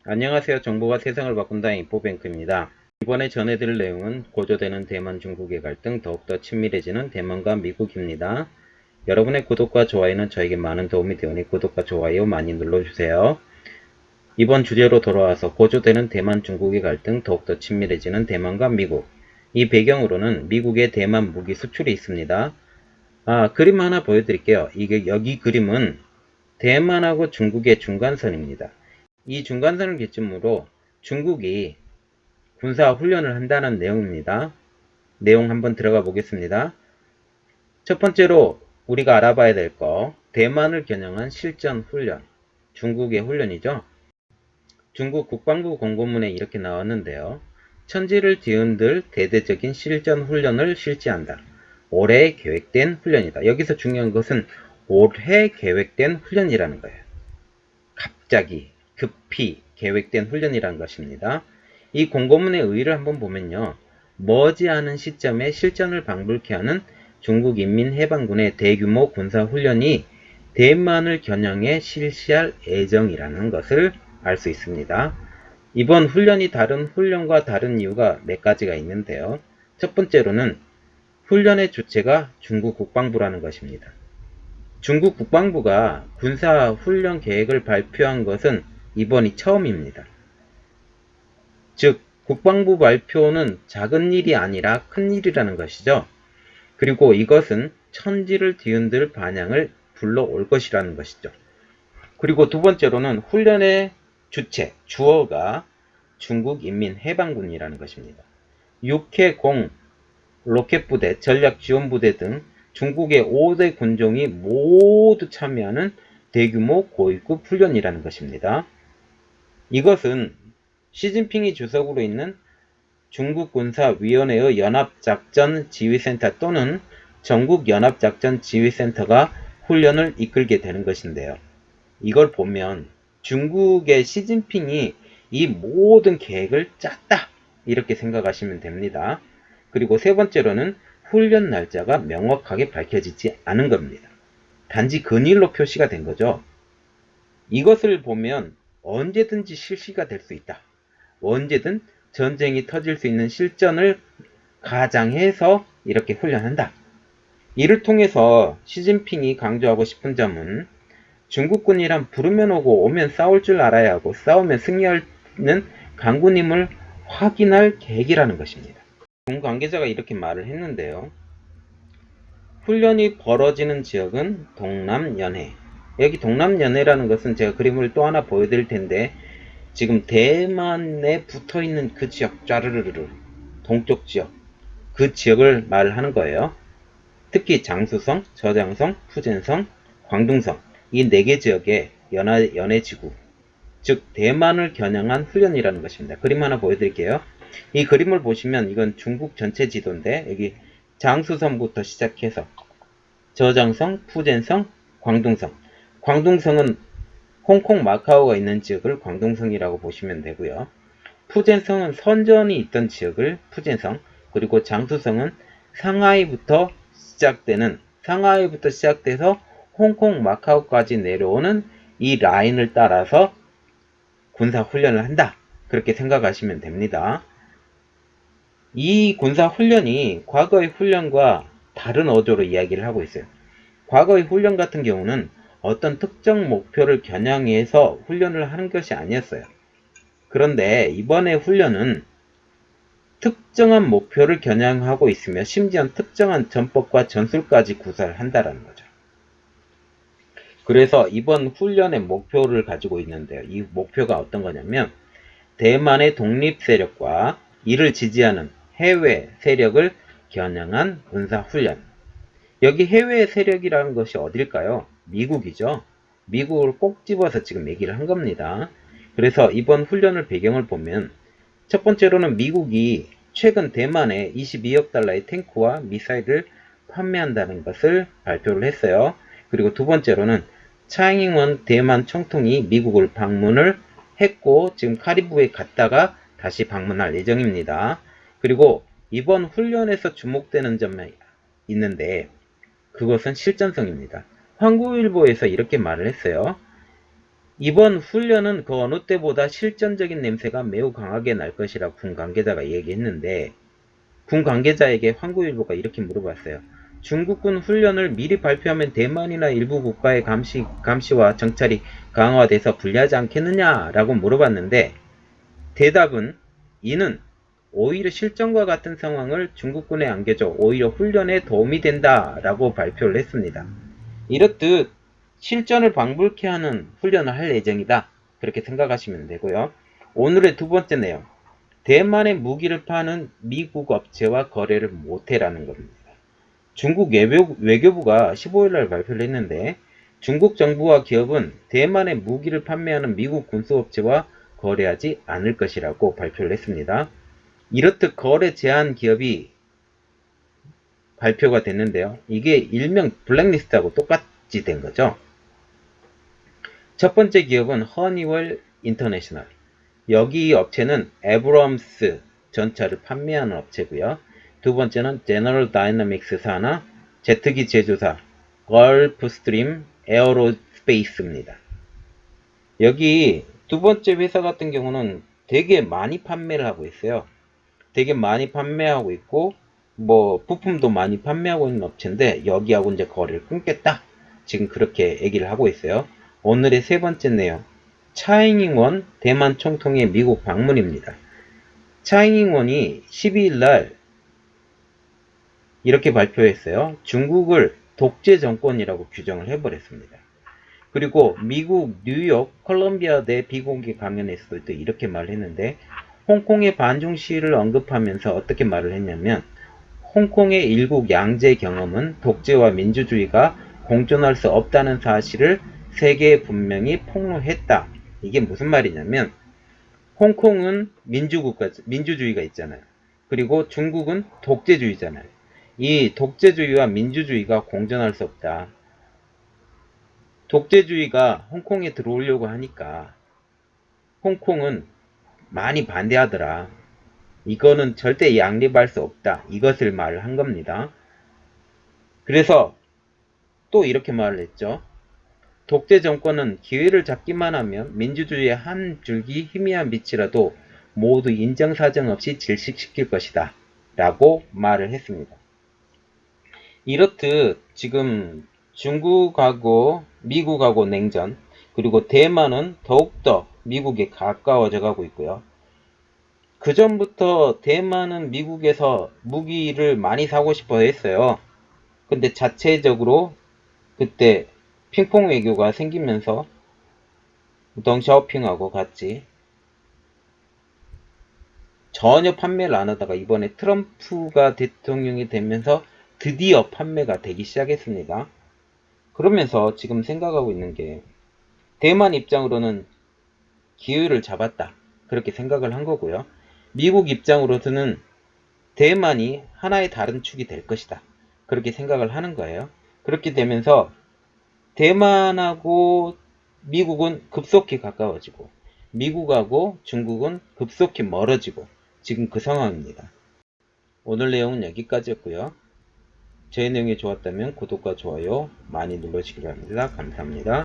안녕하세요. 정보가 세상을 바꾼다 인포뱅크입니다. 이번에 전해드릴 내용은 고조되는 대만 중국의 갈등 더욱더 친밀해지는 대만과 미국입니다. 여러분의 구독과 좋아요는 저에게 많은 도움이 되오니 구독과 좋아요 많이 눌러주세요. 이번 주제로 돌아와서 고조되는 대만 중국의 갈등 더욱더 친밀해지는 대만과 미국. 이 배경으로는 미국의 대만 무기 수출이 있습니다. 그림 하나 보여드릴게요. 여기 그림은 대만하고 중국의 중간선입니다. 이 중간선을 기점으로 중국이 군사훈련을 한다는 내용입니다. 내용 한번 들어가 보겠습니다. 첫 번째로 우리가 알아봐야 될 거, 대만을 겨냥한 실전훈련. 중국의 훈련이죠. 중국 국방부 공고문에 이렇게 나왔는데요. 천지를 뒤흔들 대대적인 실전훈련을 실시한다. 올해 계획된 훈련이다. 여기서 중요한 것은 올해 계획된 훈련이라는 거예요. 갑자기 급히 계획된 훈련이라는 것입니다. 이 공고문의 의의를 한번 보면요. 머지않은 시점에 실전을 방불케 하는 중국인민해방군의 대규모 군사훈련이 대만을 겨냥해 실시할 예정이라는 것을 알 수 있습니다. 이번 훈련이 다른 훈련과 다른 이유가 몇 가지가 있는데요. 첫 번째로는 훈련의 주체가 중국 국방부라는 것입니다. 중국 국방부가 군사훈련 계획을 발표한 것은 이번이 처음입니다. 즉, 국방부 발표는 작은 일이 아니라 큰 일이라는 것이죠. 그리고 이것은 천지를 뒤흔들 반향을 불러올 것이라는 것이죠. 그리고 두 번째로는 훈련의 주체, 주어가 중국인민해방군이라는 것입니다. 육해공, 로켓부대, 전략지원부대 등 중국의 5대 군종이 모두 참여하는 대규모 고위급 훈련이라는 것입니다. 이것은 시진핑이 주석으로 있는 중국군사위원회의 연합작전지휘센터 또는 전국연합작전지휘센터가 훈련을 이끌게 되는 것인데요. 이걸 보면 중국의 시진핑이 이 모든 계획을 짰다 이렇게 생각하시면 됩니다. 그리고 세 번째로는 훈련 날짜가 명확하게 밝혀지지 않은 겁니다. 단지 근일로 표시가 된 거죠. 이것을 보면 언제든지 실시가 될 수 있다. 언제든 전쟁이 터질 수 있는 실전을 가장해서 이렇게 훈련한다. 이를 통해서 시진핑이 강조하고 싶은 점은 중국군이란 부르면 오고 오면 싸울 줄 알아야 하고 싸우면 승리하는 강군임을 확인할 계획이라는 것입니다. 군 관계자가 이렇게 말을 했는데요. 훈련이 벌어지는 지역은 동남연해. 여기 동남연해라는 것은 제가 그림을 또 하나 보여드릴 텐데 지금 대만에 붙어있는 그 지역, 짜르르르 동쪽 지역, 그 지역을 말하는 거예요. 특히 장수성, 저장성, 푸젠성, 광둥성 이 4개 지역의 연해지구, 즉 대만을 겨냥한 훈련이라는 것입니다. 그림 하나 보여드릴게요. 이 그림을 보시면 이건 중국 전체 지도인데 여기 장수성부터 시작해서 저장성, 푸젠성, 광둥성. 광둥성은 홍콩 마카오가 있는 지역을 광둥성이라고 보시면 되고요. 푸젠성은 선전이 있던 지역을 푸젠성, 그리고 장수성은 상하이부터 시작돼서 홍콩 마카오까지 내려오는 이 라인을 따라서 군사훈련을 한다. 그렇게 생각하시면 됩니다. 이 군사훈련이 과거의 훈련과 다른 어조로 이야기를 하고 있어요. 과거의 훈련 같은 경우는 어떤 특정 목표를 겨냥해서 훈련을 하는 것이 아니었어요. 그런데 이번의 훈련은 특정한 목표를 겨냥하고 있으며 심지어 특정한 전법과 전술까지 구사를 한다는 거죠. 그래서 이번 훈련의 목표를 가지고 있는데요. 이 목표가 어떤 거냐면 대만의 독립 세력과 이를 지지하는 해외 세력을 겨냥한 군사훈련. 여기 해외 세력이라는 것이 어딜까요? 미국이죠. 미국을 꼭 집어서 지금 얘기를 한 겁니다. 그래서 이번 훈련을 배경을 보면 첫 번째로는 미국이 최근 대만에 22억 달러의 탱크와 미사일을 판매한다는 것을 발표를 했어요. 그리고 두 번째로는 차잉원 대만 총통이 미국을 방문을 했고 지금 카리브에 갔다가 다시 방문할 예정입니다. 그리고 이번 훈련에서 주목되는 점이 있는데 그것은 실전성입니다. 한국일보에서 이렇게 말을 했어요. 이번 훈련은 그 어느 때보다 실전적인 냄새가 매우 강하게 날 것이라 군 관계자가 얘기했는데, 군 관계자에게 황구일보가 이렇게 물어봤어요. 중국군 훈련을 미리 발표하면 대만이나 일부 국가의 감시와 정찰이 강화돼서 불리하지 않겠느냐 라고 물어봤는데, 대답은 이는 오히려 실전과 같은 상황을 중국군에 안겨줘 오히려 훈련에 도움이 된다 라고 발표를 했습니다. 이렇듯 실전을 방불케 하는 훈련을 할 예정이다, 그렇게 생각하시면 되고요. 오늘의 두 번째 내용, 대만에 무기를 파는 미국 업체와 거래를 못해라는 겁니다. 중국 외교부가 15일날 발표를 했는데, 중국 정부와 기업은 대만에 무기를 판매하는 미국 군수업체와 거래하지 않을 것이라고 발표를 했습니다. 이렇듯 거래 제한 기업이 발표가 됐는데요. 이게 일명 블랙리스트하고 똑같이 된 거죠. 첫 번째 기업은 허니웰 인터내셔널. 여기 업체는 에브럼스 전차를 판매하는 업체고요. 두 번째는 제너럴 다이나믹스 산하 제트기 제조사 걸프스트림 에어로스페이스입니다. 여기 두 번째 회사 같은 경우는 되게 많이 판매를 하고 있어요. 되게 많이 판매하고 있고 뭐 부품도 많이 판매하고 있는 업체인데, 여기하고 이제 거래를 끊겠다, 지금 그렇게 얘기를 하고 있어요. 오늘의 세 번째 내용, 차잉잉원 대만 총통의 미국 방문입니다. 차잉잉원이 12일날 이렇게 발표했어요. 중국을 독재 정권이라고 규정을 해버렸습니다. 그리고 미국 뉴욕 컬럼비아대 비공개 강연에서도 또 이렇게 말을 했는데, 홍콩의 반중 시위를 언급하면서 어떻게 말을 했냐면, 홍콩의 일국 양제 경험은 독재와 민주주의가 공존할 수 없다는 사실을 세계에 분명히 폭로했다. 이게 무슨 말이냐면, 홍콩은 민주주의가 있잖아요. 그리고 중국은 독재주의잖아요. 이 독재주의와 민주주의가 공존할 수 없다. 독재주의가 홍콩에 들어오려고 하니까 홍콩은 많이 반대하더라. 이거는 절대 양립할 수 없다, 이것을 말을 한 겁니다. 그래서 또 이렇게 말을 했죠. 독재 정권은 기회를 잡기만 하면 민주주의의 한 줄기 희미한 빛이라도 모두 인정사정 없이 질식시킬 것이다 라고 말을 했습니다. 이렇듯 지금 중국하고 미국하고 냉전, 그리고 대만은 더욱더 미국에 가까워져 가고 있고요. 그 전부터 대만은 미국에서 무기를 많이 사고 싶어 했어요. 근데 자체적으로 그때 핑퐁 외교가 생기면서 덩샤오핑하고 같이 전혀 판매를 안 하다가 이번에 트럼프가 대통령이 되면서 드디어 판매가 되기 시작했습니다. 그러면서 지금 생각하고 있는 게, 대만 입장으로는 기회를 잡았다, 그렇게 생각을 한 거고요. 미국 입장으로서는 대만이 하나의 다른 축이 될 것이다, 그렇게 생각을 하는 거예요. 그렇게 되면서 대만하고 미국은 급속히 가까워지고 미국하고 중국은 급속히 멀어지고, 지금 그 상황입니다. 오늘 내용은 여기까지였고요. 제 내용이 좋았다면 구독과 좋아요 많이 눌러주시기 바랍니다. 감사합니다.